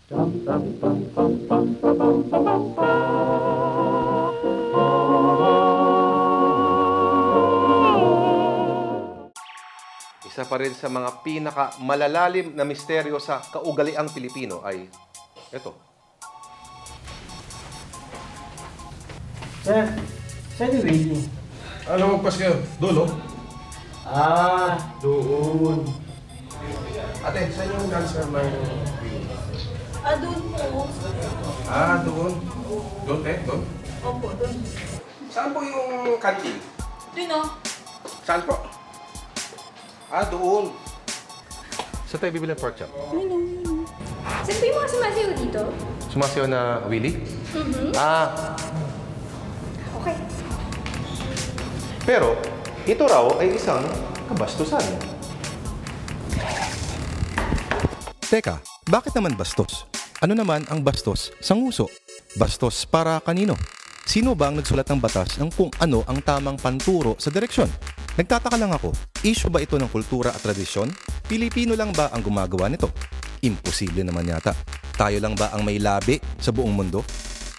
Isa pa rin sa mga pinaka-malalalim na misteryo sa kaugaliang Pilipino ay ito. Sir, saan yung waiting? Ano magpas kayo? Dulo? Doon. Ate, saan yung cancer ng Doon po. doon. Doon, doon? Opo, doon. Saan po yung canteen? Doon o. Saan po? Doon. Saan tayo bibili ng pork chop? Saan po yung mga sumasayaw dito? Sumasayaw na Willie? Okay. Pero, ito raw ay isang kabastusan. Teka, bakit naman bastos? Ano naman ang bastos sa nguso? Bastos para kanino? Sino ba ang nagsulat ng batas ng kung ano ang tamang panturo sa direksyon? Nagtataka lang ako, issue ba ito ng kultura at tradisyon? Pilipino lang ba ang gumagawa nito? Imposible naman yata. Tayo lang ba ang may labi sa buong mundo?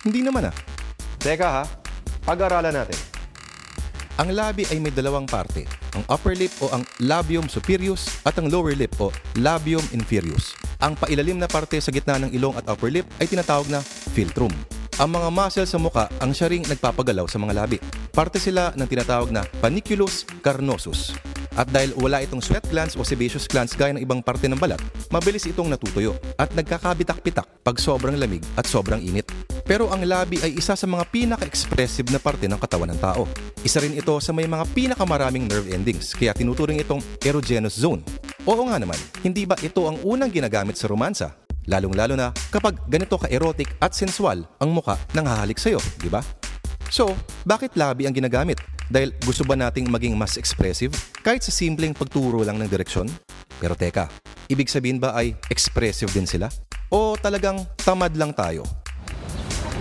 Hindi naman ah. Teka ha, pag-aralan natin. Ang labi ay may dalawang parte, ang upper lip o ang labium superius at ang lower lip o labium inferius. Ang pailalim na parte sa gitna ng ilong at upper lip ay tinatawag na philtrum. Ang mga muscle sa muka ang siya ring nagpapagalaw sa mga labi. Parte sila ng tinatawag na panniculus carnosus. At dahil wala itong sweat glands o sebaceous glands gaya ng ibang parte ng balat, mabilis itong natutuyo at nagkakabitak-pitak pag sobrang lamig at sobrang init. Pero ang labi ay isa sa mga pinaka-expressive na parte ng katawan ng tao. Isa rin ito sa may mga pinakamaraming nerve endings, kaya tinuturing itong erogenous zone. Oo nga naman, hindi ba ito ang unang ginagamit sa romansa? Lalong-lalo na kapag ganito ka-erotic at sensual ang muka ng hahalik sa'yo, di ba? So, bakit labi ang ginagamit? Dahil gusto ba nating maging mas expressive kahit sa simpleng pagturo lang ng direksyon? Pero teka, ibig sabihin ba ay expressive din sila? O talagang tamad lang tayo?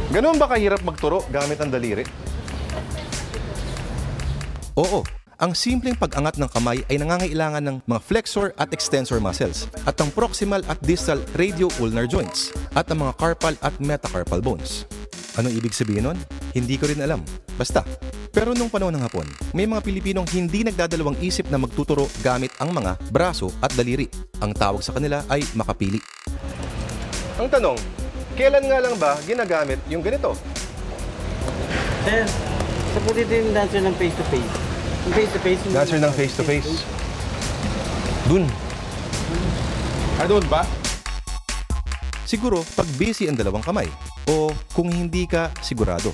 Ganun ba kahirap magturo gamit ang daliri? Oo, ang simpleng pag-angat ng kamay ay nangangailangan ng mga flexor at extensor muscles at ang proximal at distal radio-ulnar joints at ang mga carpal at metacarpal bones. Ano ibig sabihin nun? Hindi ko rin alam. Basta. Pero nung panahon ng Hapon, may mga Pilipinong hindi nagdadalawang isip na magtuturo gamit ang mga braso at daliri. Ang tawag sa kanila ay makapili. Ang tanong, kailan nga lang ba ginagamit yung ganito? Sir, sa po dito yung dancer ng face-to-face. Yung face-to-face. Dancer ng face-to-face. Dun. Doon ba? Siguro pag busy ang dalawang kamay o kung hindi ka sigurado.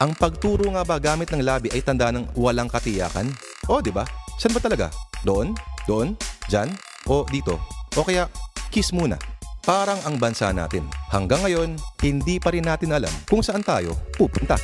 Ang pagturo nga ba gamit ng labi ay tanda ng walang katiyakan? O di ba? Saan ba talaga? Doon? Doon? Diyan? O dito? O kaya kiss muna? Parang ang bansa natin. Hanggang ngayon, hindi pa rin natin alam kung saan tayo pupunta.